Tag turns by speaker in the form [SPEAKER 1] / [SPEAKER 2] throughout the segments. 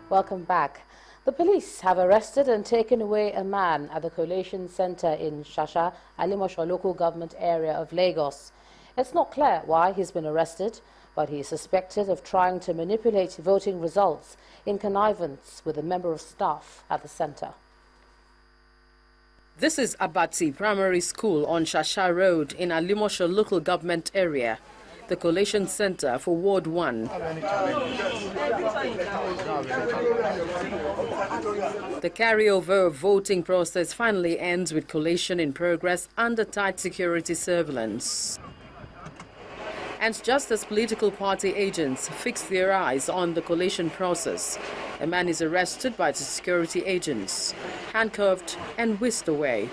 [SPEAKER 1] Welcome back. The police have arrested and taken away a man at the collation center in Shasha, Alimosho local government area of Lagos. It's not clear why he's been arrested, but he is suspected of trying to manipulate voting results in connivance with a member of staff at the center.
[SPEAKER 2] This is Abati Primary School on Shasha Road in Alimosho local government area, the collation center for Ward 1. The carryover voting process finally ends with collation in progress under tight security surveillance. And just as political party agents fix their eyes on the collation process, a man is arrested by the security agents, handcuffed and whisked away.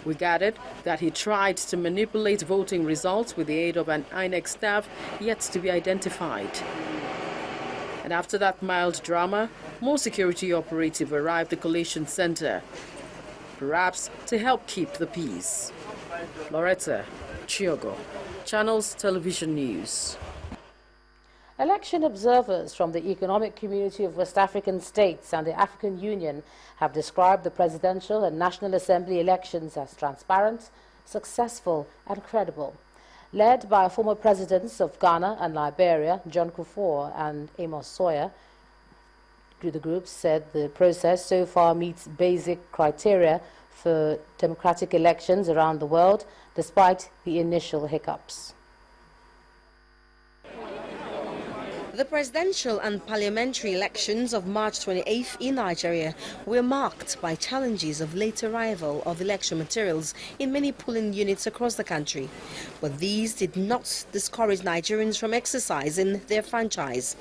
[SPEAKER 2] We gathered that he tried to manipulate voting results with the aid of an INEC staff yet to be identified. And after that mild drama, more security operative arrived at the collation center, perhaps to help keep the peace. Loretta Chiogo, Channels Television News.
[SPEAKER 1] Election observers from the Economic Community of West African States and the African Union have described the presidential and National Assembly elections as transparent, successful and credible. Led by former presidents of Ghana and Liberia, Pt.4 and Amos Sawyer, the group said the process so far meets basic criteria for democratic elections around the world, despite the initial hiccups.
[SPEAKER 3] The presidential and parliamentary elections of March 28th in Nigeria were marked by challenges of late arrival of election materials in many polling units across the country. But these did not discourage Nigerians from exercising their franchise.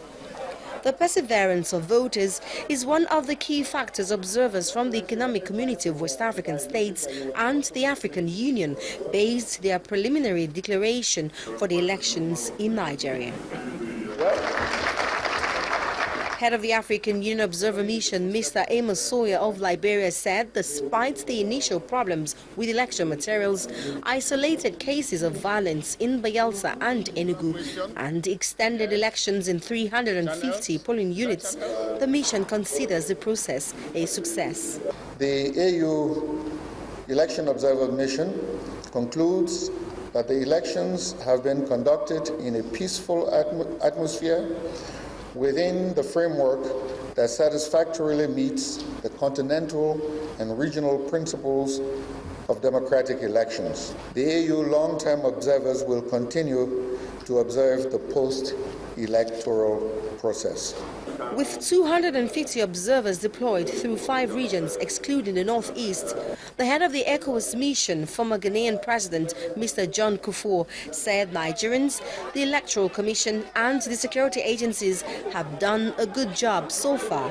[SPEAKER 3] The perseverance of voters is one of the key factors observers from the Economic Community of West African States and the African Union based their preliminary declaration for the elections in Nigeria. Head of the African Union Observer Mission, Mr. Amos Sawyer of Liberia, said despite the initial problems with election materials, isolated cases of violence in Bayelsa and Enugu, and extended elections in 350 polling units, the mission considers the process a success.
[SPEAKER 4] The AU Election Observer Mission concludes that the elections have been conducted in a peaceful atmosphere within the framework that satisfactorily meets the continental and regional principles of democratic elections. The AU long-term observers will continue to observe the post-electoral process.
[SPEAKER 3] With 250 observers deployed through 5 regions, excluding the Northeast, the head of the ECOWAS mission, former Ghanaian President Mr. John Kufuor, said Nigerians, the Electoral Commission and the security agencies have done a good job so far,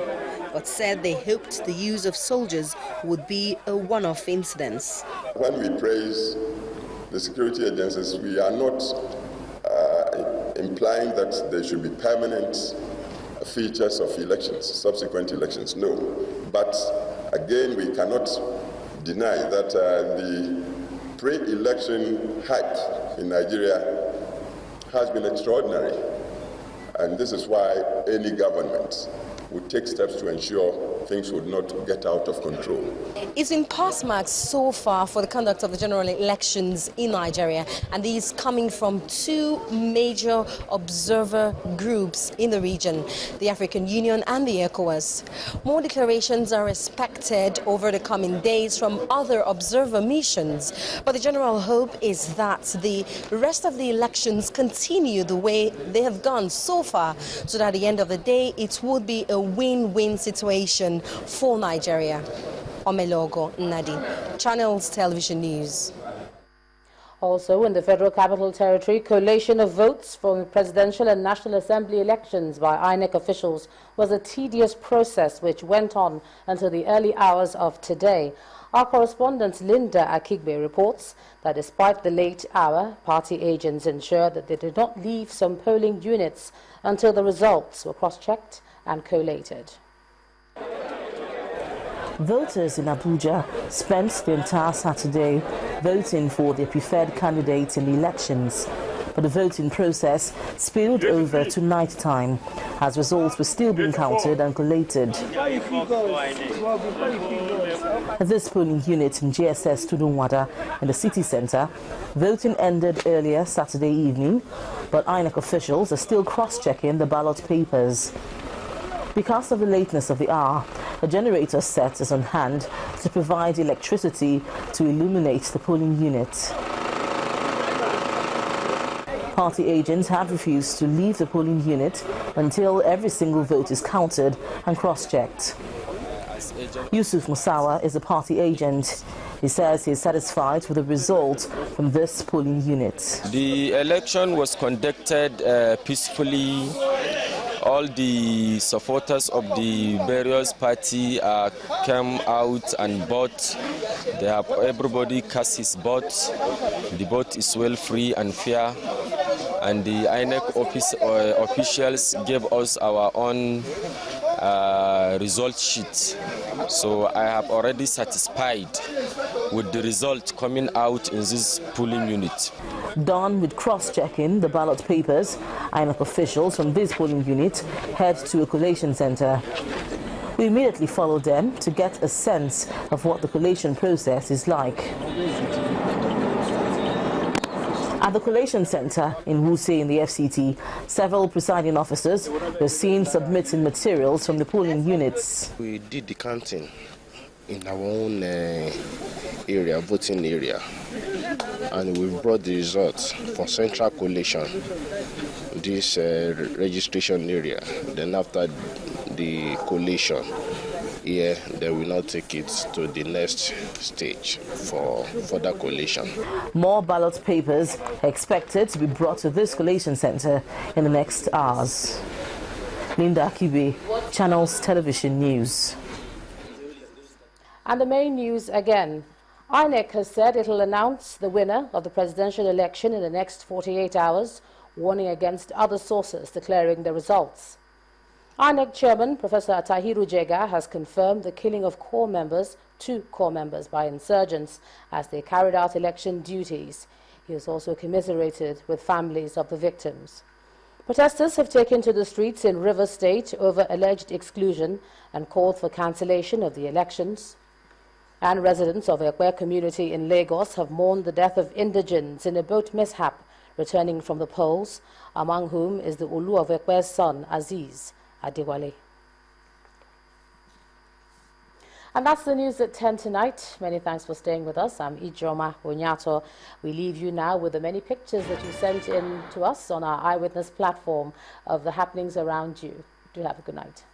[SPEAKER 3] but said they hoped the use of soldiers would be a one-off incident.
[SPEAKER 5] When we praise the security agencies, we are not implying that they should be permanent features of elections, subsequent elections, no. But again, we cannot deny that the pre-election hype in Nigeria has been extraordinary. And this is why any government would take steps to ensure things would not get out of control.
[SPEAKER 3] It's been pass marks so far for the conduct of the general elections in Nigeria, and these coming from 2 major observer groups in the region, the African Union and the ECOWAS. More declarations are expected over the coming days from other observer missions, but the general hope is that the rest of the elections continue the way they have gone so far, so that at the end of the day it would be a win-win situation for Nigeria. Omelogo Nadi, Channels Television News.
[SPEAKER 1] Also in the Federal Capital Territory, collation of votes for the presidential and National Assembly elections by INEC officials was a tedious process which went on until the early hours of today. Our correspondent Linda Akigbe reports that despite the late hour, party agents ensured that they did not leave some polling units until the results were cross-checked and collated.
[SPEAKER 6] Voters in Abuja spent the entire Saturday voting for their preferred candidates in the elections. but the voting process spilled over to night time as results were still being counted and collated. At this polling unit in GSS Tudunwada in the city centre, voting ended earlier Saturday evening, but INEC officials are still cross-checking the ballot papers. Because of the lateness of the hour, a generator set is on hand to provide electricity to illuminate the polling unit. Party agents have refused to leave the polling unit until every single vote is counted and cross-checked. Yusuf Musawa is a party agent. He says he is satisfied with the result from this polling unit.
[SPEAKER 7] The election was conducted peacefully. All the supporters of the various parties came out and vote. Everybody cast his vote. The vote is well free and fair. And the INEC officials gave us our own result sheet. So I have already satisfied with the result coming out in this polling unit.
[SPEAKER 6] Done with cross-checking the ballot papers, INEC officials from this polling unit head to a collation centre. We immediately followed them to get a sense of what the collation process is like. At the collation centre in Wuse in the FCT, several presiding officers were seen submitting materials from the polling units.
[SPEAKER 8] We did the counting in our own area, voting area, and we brought the results for central collation, this registration area. Then after the collation here, they will now take it to the next stage for further collation.
[SPEAKER 6] More ballot papers are expected to be brought to this collation centre in the next hours. Linda Akibe, Channels Television News.
[SPEAKER 1] And the main news again. INEC has said it will announce the winner of the presidential election in the next 48 hours, warning against other sources declaring the results. INEC Chairman Professor Tahiru Jega has confirmed the killing of two corps members by insurgents as they carried out election duties. He has also commiserated with families of the victims. Protesters have taken to the streets in Rivers State over alleged exclusion and called for cancellation of the elections. And residents of Ekwe community in Lagos have mourned the death of indigents in a boat mishap returning from the polls, among whom is the Olu of Ekwe's son, Aziz Adewale. And that's the news at 10 tonight. Many thanks for staying with us. I'm Ijoma Onyato. We leave you now with the many pictures that you sent in to us on our Eyewitness platform of the happenings around you. Do have a good night.